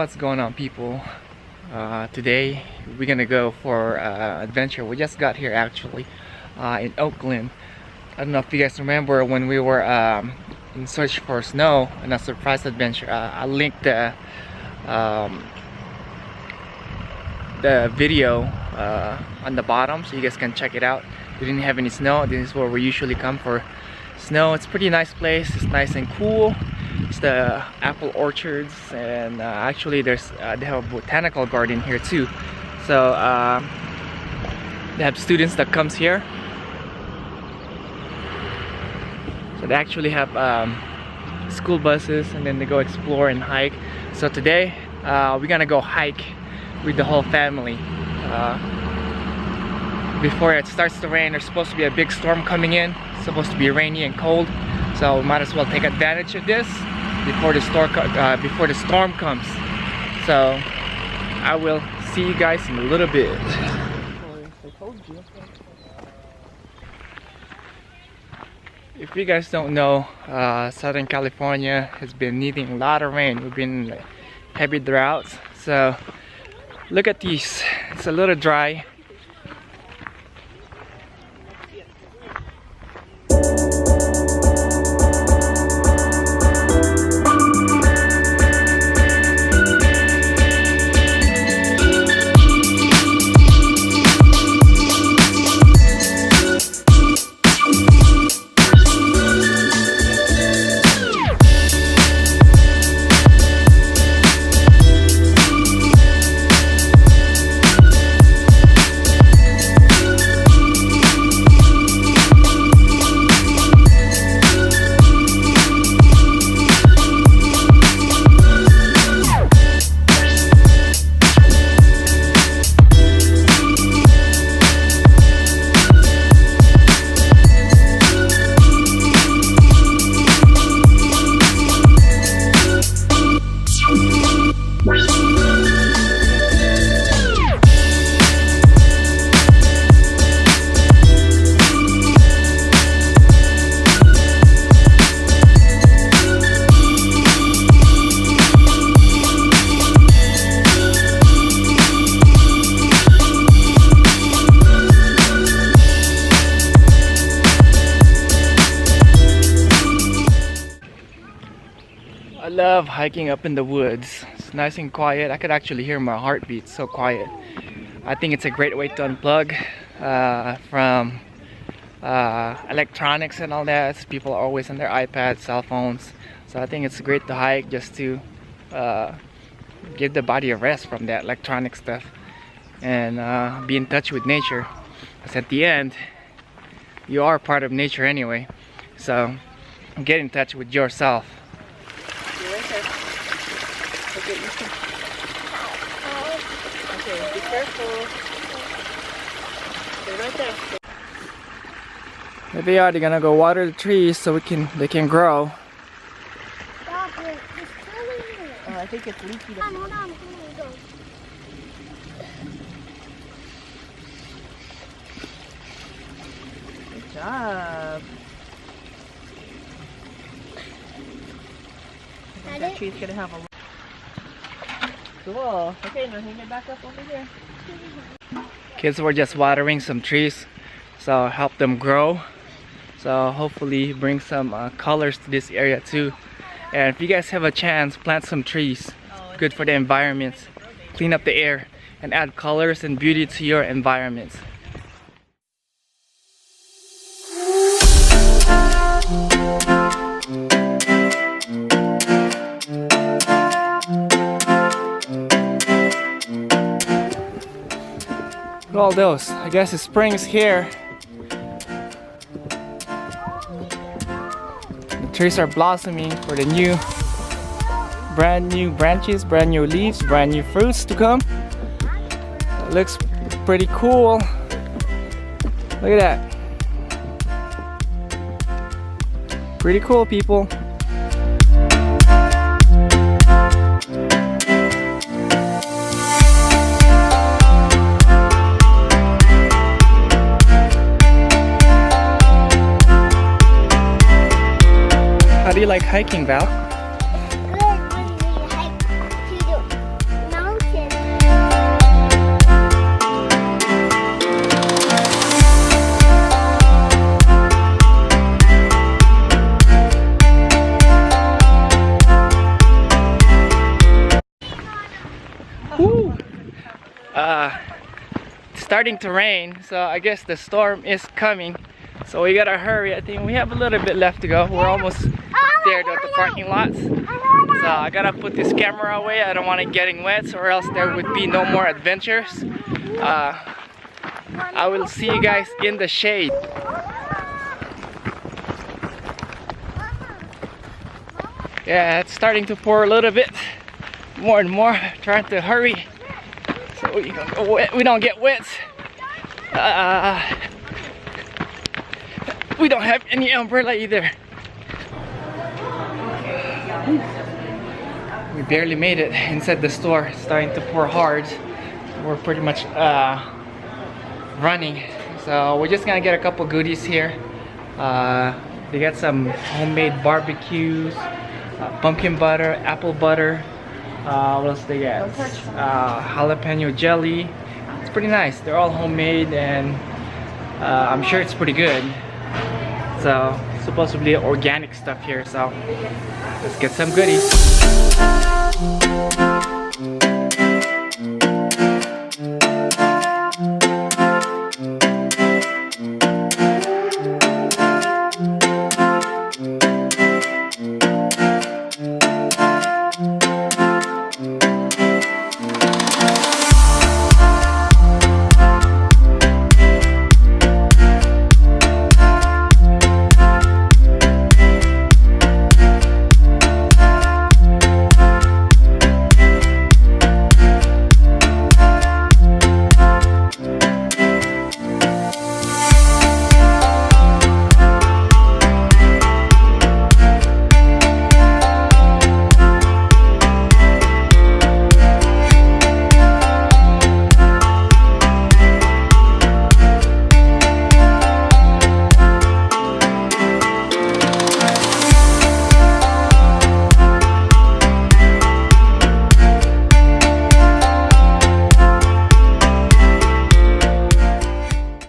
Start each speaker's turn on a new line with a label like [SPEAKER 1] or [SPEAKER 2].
[SPEAKER 1] What's going on, people? Today we're gonna go for adventure. We just got here actually in Oakland. I don't know if you guys remember when we were in search for snow and a surprise adventure. I linked the video on the bottom so you guys can check it out. We didn't have any snow. This is where we usually come for snow. It's a pretty nice place. It's nice and cool. It's the apple orchards, and actually there's they have a botanical garden here too. So they have students that comes here. So they actually have school buses, and then they go explore and hike. So today we're gonna go hike with the whole family. Before it starts to rain, there's supposed to be a big storm coming in. It's supposed to be rainy and cold, so we might as well take advantage of this before the storm comes. So I will see you guys in a little bit. If you guys don't know, Southern California has been needing a lot of rain. We've been in heavy droughts. So look at these. It's a little dry. I love hiking up in the woods. It's nice and quiet. I could actually hear my heartbeat, so quiet. I think it's a great way to unplug from electronics and all that. People are always on their iPads, cell phones. So I think it's great to hike just to give the body a rest from that electronic stuff and be in touch with nature. Because at the end, you are part of nature anyway. So get in touch with yourself. Okay, be careful. Stay right there. There they are. They're gonna go water the trees so they can grow. I think it's leaky.
[SPEAKER 2] Hold on.
[SPEAKER 1] Good job. I think that tree's gonna have a. Cool. Okay, now hang it back up over here. Kids were just watering some trees, so help them grow. So hopefully bring some colors to this area too. And if you guys have a chance, plant some trees. Good for the environment. Clean up the air and add colors and beauty to your environment. Look at all those. I guess the spring's here. The trees are blossoming for the brand new branches, brand new leaves, brand new fruits to come. It looks pretty cool. Look at that. Pretty cool, people. How do you like hiking, Val? it's starting to rain, so I guess the storm is coming. So we gotta hurry. I think we have a little bit left to go. We're almost there at the parking lots. So I gotta put this camera away. I don't want it getting wet, or else there would be no more adventures. I will see you guys in the shade. Yeah, it's starting to pour a little bit more and more. Trying to hurry so we don't get wet. We don't have any umbrella either. We barely made it inside the store. It's starting to pour hard. We're pretty much running. So we're just gonna get a couple goodies here. They got some homemade barbecues, pumpkin butter, apple butter. What else they got? Jalapeno jelly. It's pretty nice. They're all homemade, and I'm sure it's pretty good. So supposedly organic stuff here. So let's get some goodies.